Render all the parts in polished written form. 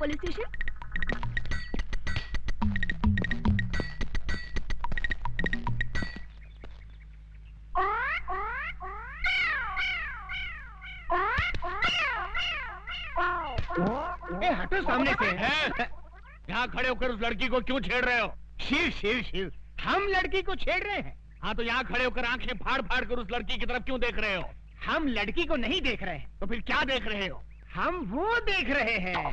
Police station. हटो सामने से। यहाँ खड़े होकर उस लड़की को क्यों छेड़ रहे हो? शिव शिव शिव, हम लड़की को छेड़ रहे हैं। हाँ तो यहाँ खड़े होकर आंखें फाड़ फाड़ कर उस लड़की की तरफ क्यों देख रहे हो? हम लड़की को नहीं देख रहे हैं। तो फिर क्या देख रहे हो? हम वो देख रहे हैं,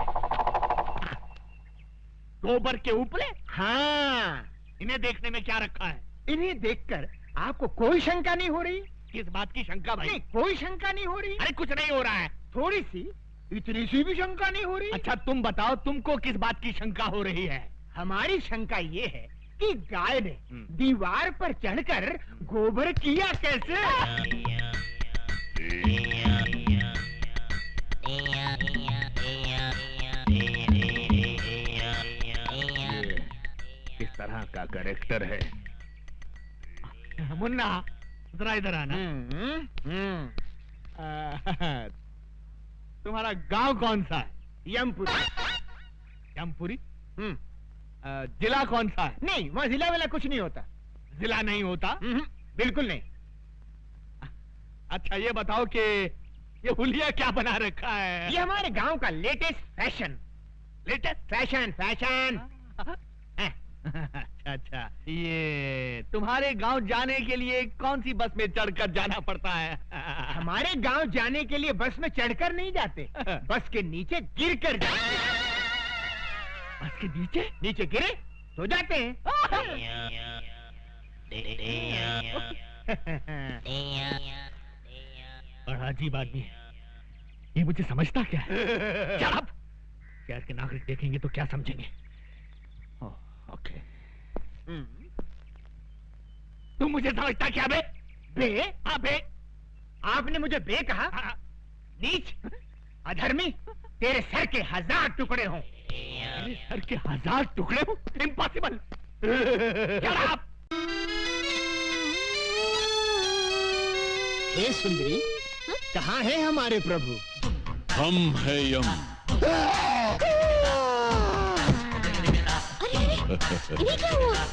गोबर के उपले। हाँ, इन्हें देखने में क्या रखा है? इन्हें देखकर आपको कोई शंका नहीं हो रही? किस बात की शंका भाई? नहीं, कोई शंका नहीं हो रही। अरे कुछ नहीं हो रहा है। थोड़ी सी, इतनी सी भी शंका नहीं हो रही? अच्छा तुम बताओ, तुमको किस बात की शंका हो रही है? हमारी शंका ये है कि गाय ने दीवार पर चढ़कर गोबर किया कैसे? किस तरह का कैरेक्टर है? मुन्ना जरा इधर आना। तुम्हारा गांव कौन सा है? यमपुरी। यमपुरी? जिला कौन सा है? नहीं, वहाँ जिला वाला कुछ नहीं होता। जिला नहीं होता? बिल्कुल नहीं। अच्छा ये बताओ कि ये हुलिया क्या बना रखा है? ये हमारे गांव का latest fashion. Latest fashion fashion. अच्छा, ये तुम्हारे गांव जाने के लिए कौन सी बस में चढ़कर जाना पड़ता है? हमारे गांव जाने के लिए बस में चढ़कर नहीं जाते, बस के नीचे गिर कर जाते। बस के नीचे? नीचे गिरे तो जाते हैं। बड़ा अजीब आदमी है ये, मुझे समझता क्या है? Shut up! शहर के नागरिक देखेंगे तो क्या समझेंगे? ओके। तुम मुझे समझता क्या बे? बे? हाँ बे। आपने मुझे बे कहा? नीच, अधर्मी, तेरे सर के 1000 टुकड़े हों। मेरे सर के 1000 टुकड़े हों? इम्पॉसिबल। Shut up! हे सुंदरी, कहाँ है हमारे प्रभु? हम है यम। इन्हें क्या हुआ?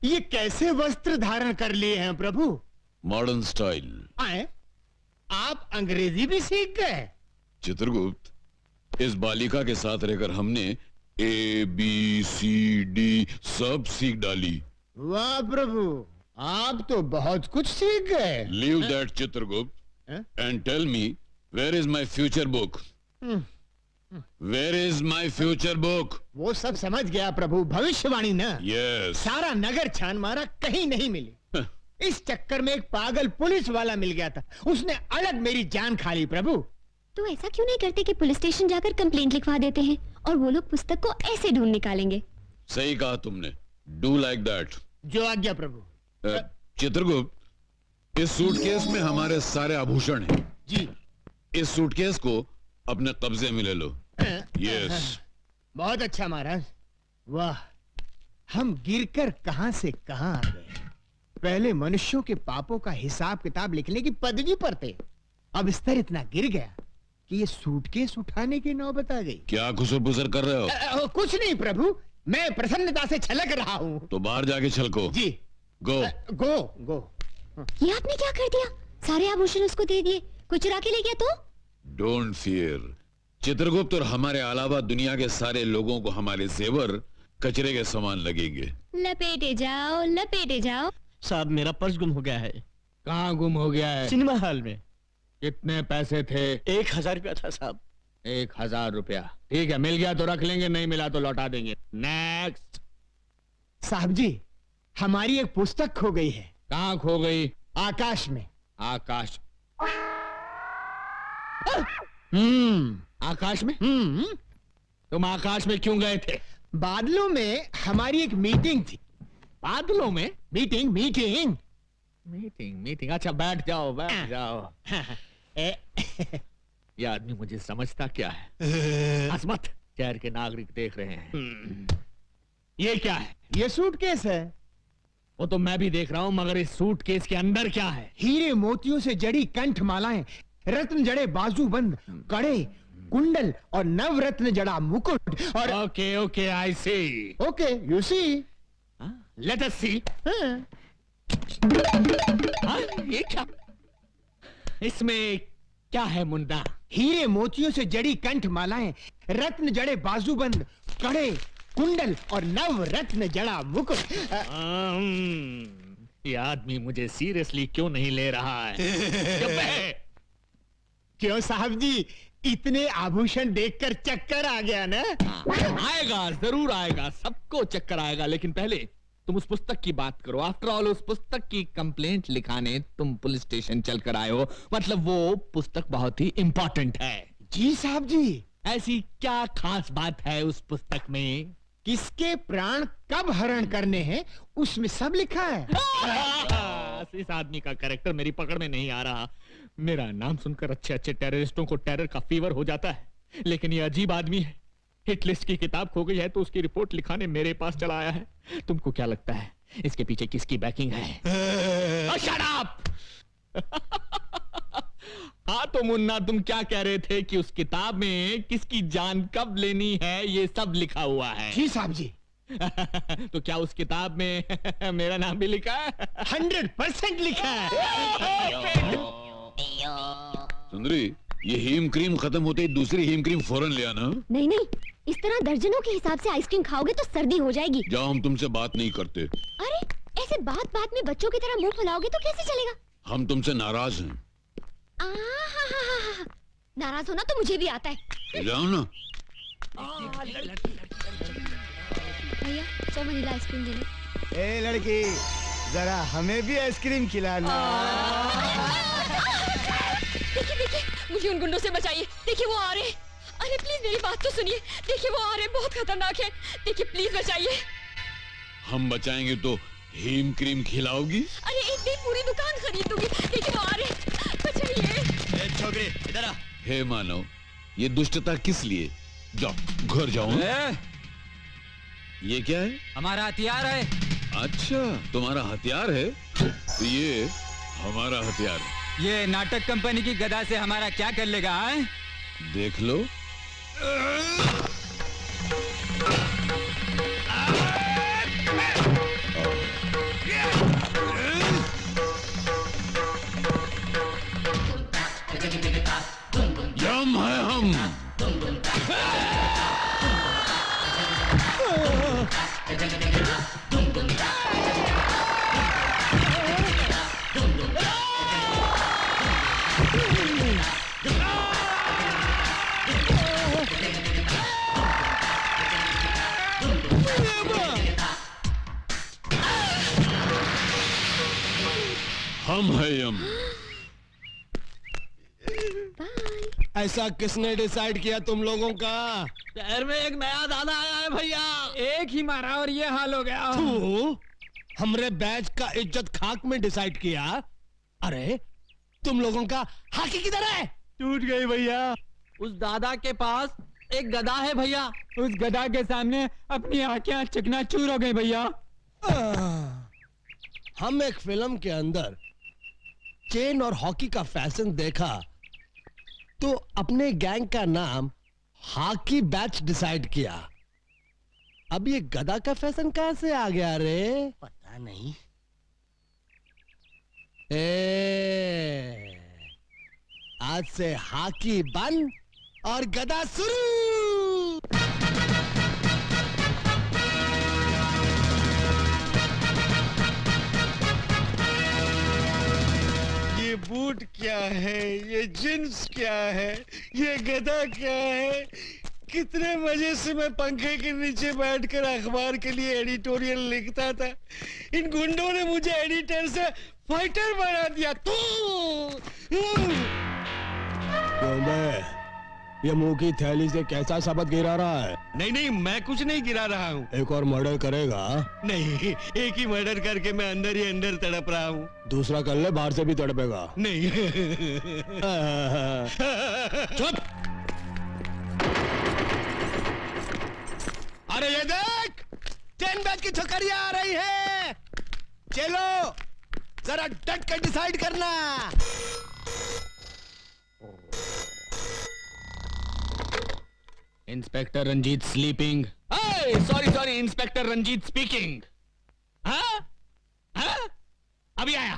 ये कैसे वस्त्र धारण कर लिए हैं प्रभु? Modern style. आए? आप अंग्रेजी भी सीख गए? चित्रगुप्त, इस बालिका के साथ रहकर हमने ABCD सब सीख डाली। वाह प्रभु, आप तो बहुत कुछ सीख गए। Leave that Chitragupta and tell me, where is my future book? Where is my future book? वो सब समझ गया प्रभु, भविष्यवाणी ना। यस। सारा नगर छान मारा, कहीं नहीं मिली। इस चक्कर में एक पागल पुलिस वाला मिल गया था, उसने अलग मेरी जान खा ली प्रभु। तो ऐसा क्यों नहीं करते कि पुलिस स्टेशन जाकर कंप्लेंट लिखवा देते हैं और वो लोग पुस्तक को ऐसे ढूंढ निकालेंगे? सही कहा तुमने, डू लाइक दैट। जो आज्ञा प्रभु। चित्रगुप्त, इस सूटकेस में हमारे सारे आभूषण हैं। जी। इस सूटकेस को अपने कब्जे में ले लो। यस। बहुत अच्छा महाराज। वाह, हम गिरकर कहां से कहां आ गए। पहले मनुष्यों के पापों का हिसाब किताब लिखने की पदवी पर थे, अब स्तर इतना गिर गया कि ये सूटकेस उठाने की नौबत आ गई। क्या खुसर पुसर कर रहे हो? कुछ नहीं प्रभु, मैं प्रसन्नता से छलक रहा हूँ। तो बाहर जाके छलको। जी। गो गो गो। ये आपने क्या कर दिया? सारे आभूषण उसको दे दिए, कोई चुरा के ले गया तो? डोंट फियर चित्रगुप्त, और हमारे अलावा दुनिया के सारे लोगों को हमारे जेवर कचरे के समान लगेंगे। लपेटे जाओ लपेटे जाओ। साहब, मेरा पर्स गुम हो गया है। कहाँ गुम हो गया है? सिनेमा हॉल में। कितने पैसे थे? 1000 रुपया था साहब। 1000 रुपया? ठीक है, मिल गया तो रख लेंगे, नहीं मिला तो लौटा देंगे। नेक्स्ट। साहब जी, हमारी एक पुस्तक खो गई है। कहाँ खो गई? आकाश में। आकाश? आकाश में? तुम आकाश में क्यों गए थे? बादलों में हमारी एक मीटिंग थी। बादलों में? Meeting meeting meeting meeting. अच्छा बैठ जाओ बैठ जाओ। ये आदमी मुझे समझता क्या है? हंस मत, शहर के नागरिक देख रहे हैं। ये क्या है? ये सूटकेस है। वो तो मैं भी देख रहा हूँ, मगर इस सूटकेस के अंदर क्या है? हीरे मोतियों से जड़ी कंठ मालाएं, रत्न जड़े बाजूबंद, कड़े, कुंडल और नवरत्न जड़ा मुकुट और okay okay I see. Okay you see. Let us see. ये क्या? इसमें क्या है मुन्ना? हीरे मोतियों से जड़ी कंठ मालाएं, रत्न जड़े बाजूबंद, कड़े, कुंडल और नव रत्न जड़ा मुकुट। ये आदमी मुझे सीरियसली क्यों नहीं ले रहा है? क्यों साहब जी, इतने आभूषण देखकर चक्कर आ गया ना? आएगा, जरूर आएगा, सबको चक्कर आएगा, लेकिन पहले तुम उस पुस्तक की बात करो। आफ्टर ऑल उस पुस्तक की कंप्लेंट लिखाने तुम पुलिस स्टेशन चलकर आए हो, मतलब वो पुस्तक बहुत ही इंपॉर्टेंट है। जी साहब जी। ऐसी क्या खास बात है उस पुस्तक में? किसके प्राण कब हरण करने हैं उसमें सब लिखा है। इस आदमी का कैरेक्टर मेरी पकड़ में नहीं आ रहा। मेरा नाम सुनकर अच्छे अच्छे टेररिस्टों को टेरर का फीवर हो जाता है, लेकिन ये अजीब आदमी है। हिट लिस्ट की किताब खो गई है तो उसकी रिपोर्ट लिखाने मेरे पास चला आया है। तुमको क्या लगता है इसके पीछे किसकी बैकिंग है? Shut up! हाँ तो मुन्ना, तुम क्या कह रहे थे कि उस किताब में किसकी जान कब लेनी है ये सब लिखा हुआ है? जी साहब जी। तो क्या उस किताब में मेरा नाम भी लिखा है? 100% लिखा है। सुंदरी, ये हीम क्रीम खत्म होते ही दूसरी हीम क्रीम फौरन ले आना। नहीं नहीं, इस तरह दर्जनों के हिसाब से आइसक्रीम खाओगे तो सर्दी हो जाएगी। जाओ, हम तुमसे बात नहीं करते। अरे ऐसे बात बात में बच्चों की तरह मुंह फुलाओगे तो कैसे चलेगा? हम तुमसे नाराज हैं। नाराज होना तो मुझे भी आता है। जाओ ना। भैया 100 वनीला आइसक्रीम दे लो। ए लड़की, जरा हमें भी आइसक्रीम खिलाना। देखिए देखिए, मुझे उन गुंडों से बचाइए। देखिए वो आ रहे हैं। अरे प्लीज मेरी बात तो सुनिए। देखिए वो आ रहे हैं, बहुत खतरनाक है। देखिए प्लीज बचाइए। हम बचाएंगे तो हीम क्रीम खिलाओगी? अरे एक दिन पूरी दुकान खरीद दूंगी। देखिए वो आ रहे हैं, बचाइए। छोकरी इधर आ। हे मानव, ये दुष्टता किस लिए? जाओ घर जाओ। ये क्या है? हमारा हथियार है। अच्छा, तुम्हारा हथियार है? तो ये हमारा हथियार है। ये नाटक कंपनी की गदा से हमारा क्या कर लेगा? है? देख लो। यम है हम। हम है यम। ऐसा किसने डिसाइड किया तुम लोगों का? शहर में एक नया दादा आया है भैया, एक ही मारा और ये हाल हो गया। तू हमरे बैच का इज्जत खाक में डिसाइड किया? अरे तुम लोगों का हाकी किधर है? टूट गई भैया। उस दादा के पास एक गदा है भैया, उस गदा के सामने अपनी आंखें चकनाचूर हो गई भैया। हम एक फिल्म के अंदर चेन और हॉकी का फैशन देखा तो अपने गैंग का नाम हॉकी बैच डिसाइड किया। अब ये गदा का फैशन कहां से आ गया रे? पता नहीं। आज से हॉकी बंद और गदा शुरू। ये बूट क्या है, ये जींस क्या है, ये गदा क्या है? कितने मजे से मैं पंखे के नीचे बैठकर अखबार के लिए एडिटोरियल लिखता था। इन गुंडों ने मुझे एडिटर से फाइटर बना दिया। ये मुंह की थैली से कैसा शब्द गिरा रहा है? नहीं नहीं, मैं कुछ नहीं गिरा रहा हूँ। एक और मर्डर करेगा? नहीं, एक ही मर्डर करके मैं अंदर ही अंदर तड़प रहा हूँ। दूसरा कर ले, बाहर से भी तड़पेगा। नहीं। चुप। अरे ये देख, 10 बैग की छोकरियां आ रही है। चलो जरा डट कर डिसाइड करना। Inspector Ranjit sleeping. Sorry, inspector Ranjit speaking. हाँ? अभी आया।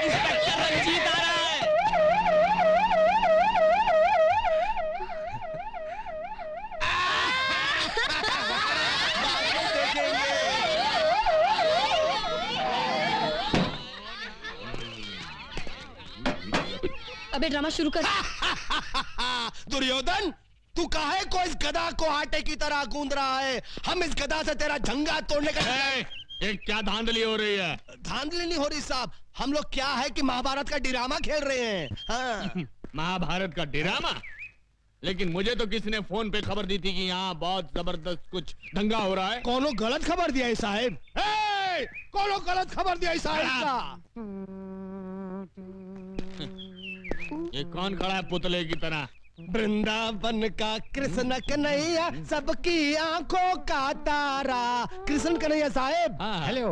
इंस्पेक्टर रंजीत आ रहा है। अबे ड्रामा शुरू कर। दुर्योधन, तू काहे को इस गधा को आटे की तरह गूंद रहा है? हम इस गधा से तेरा झंगा तोड़ने का ये क्या धांधली हो रही है? धांधली नहीं हो रही साहब, हम लोग क्या है कि महाभारत का ड्रामा खेल रहे हैं। हाँ। महाभारत का ड्रामा? लेकिन मुझे तो किसी ने फोन पे खबर दी थी कि यहाँ बहुत जबरदस्त कुछ दंगा हो रहा है। कोनो गलत खबर दिया है साहब। कोनो गलत खबर दिया है साहब। ये कौन खड़ा है पुतले की तरह? वृंदावन का कृष्ण कन्हैया, सबकी आंखों का तारा। कृष्ण कन्हैया साहब। हेलो।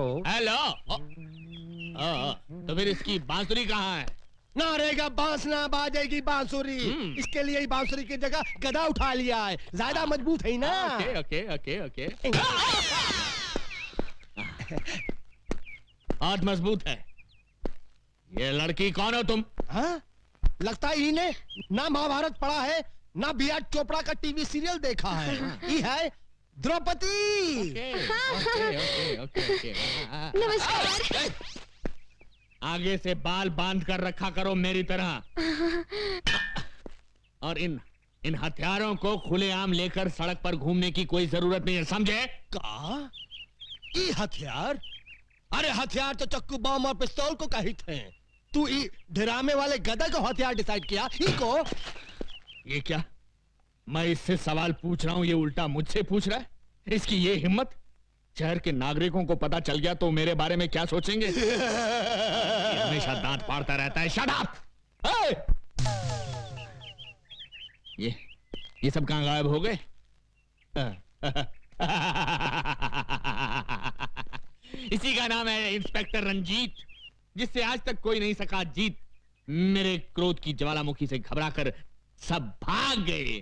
तो फिर इसकी बांसुरी कहाँ है? ना रहेगा बांस ना बाजेगी बांसुरी। इसके लिए ही बांसुरी की जगह गधा उठा लिया है, ज्यादा मजबूत है ना। ओके। हाथ मजबूत है। ये लड़की कौन हो तुम? हाँ? लगता है इन्हें ना महाभारत पढ़ा है, ना बी आर चोपड़ा का टीवी सीरियल देखा है। ये है द्रौपदी। ओके। नमस्कार। आगे से बाल बांध कर रखा करो मेरी तरह। और इन हथियारों को खुलेआम लेकर सड़क पर घूमने की कोई जरूरत नहीं है, समझे? का? ये हथियार? अरे हथियार तो चक्कू, बम और पिस्तौल को कहित हैं। तू ड्रामे वाले गधा को हथियार डिसाइड किया? इको? ये क्या? मैं इससे सवाल पूछ रहा हूं, ये उल्टा मुझसे पूछ रहा है। इसकी ये हिम्मत! शहर के नागरिकों को पता चल गया तो मेरे बारे में क्या सोचेंगे? ये हमेशा दांत फाड़ता रहता है। Shut up! ये सब कहां गायब हो गए? इसी का नाम है इंस्पेक्टर रंजीत, जिससे आज तक कोई नहीं सका जीत। मेरे क्रोध की ज्वालामुखी से घबराकर सब भाग गए।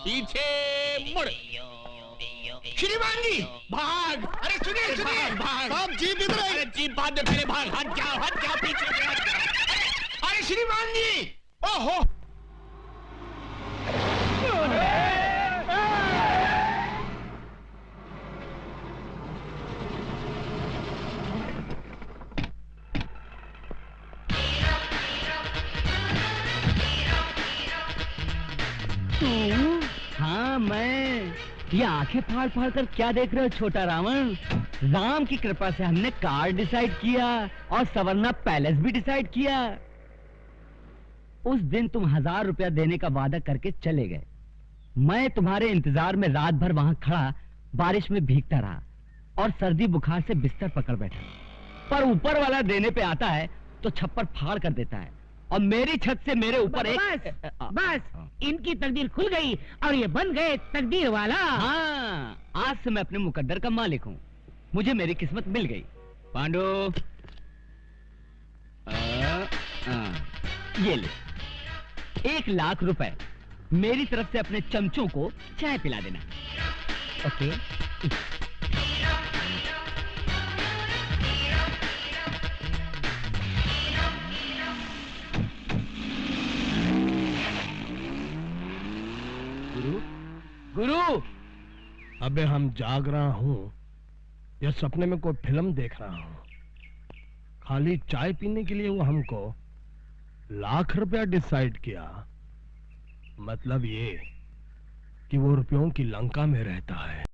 पीछे मुड़। श्रीमान जी भाग! अरे सुनिए, भाग! आप जीप इधर है। अरे जीप बाद में, पहले भाग। हट जाओ पीछे से हट जाओ। अरे श्रीमान जी! ओहो! हाँ मैं। ये आंखें फाड़ फाड़ कर क्या देख रहे हो छोटा रावण? राम की कृपा से हमने कार डिसाइड किया और सवर्णा पैलेस भी डिसाइड किया। उस दिन तुम 1000 रुपया देने का वादा करके चले गए। मैं तुम्हारे इंतजार में रात भर वहां खड़ा बारिश में भीगता रहा और सर्दी बुखार से बिस्तर पकड़ बैठा। पर ऊपर वाला देने पे आता है तो छप्पर फाड़ कर देता है और मेरी छत से मेरे ऊपर बस इनकी तकदीर खुल गई और ये बन गए तकदीर वाला। हाँ, आज से मैं अपने मुकद्दर का मालिक हूँ। मुझे मेरी किस्मत मिल गई। पांडु, ये ले 1 लाख रुपए मेरी तरफ से अपने चमचों को चाय पिला देना। ओके? गुरु, अबे हम जाग रहा हूँ या सपने में कोई फिल्म देख रहा हूँ? खाली चाय पीने के लिए वो हमको 1 लाख रुपया डिसाइड किया। मतलब ये कि वो रुपयों की लंका में रहता है।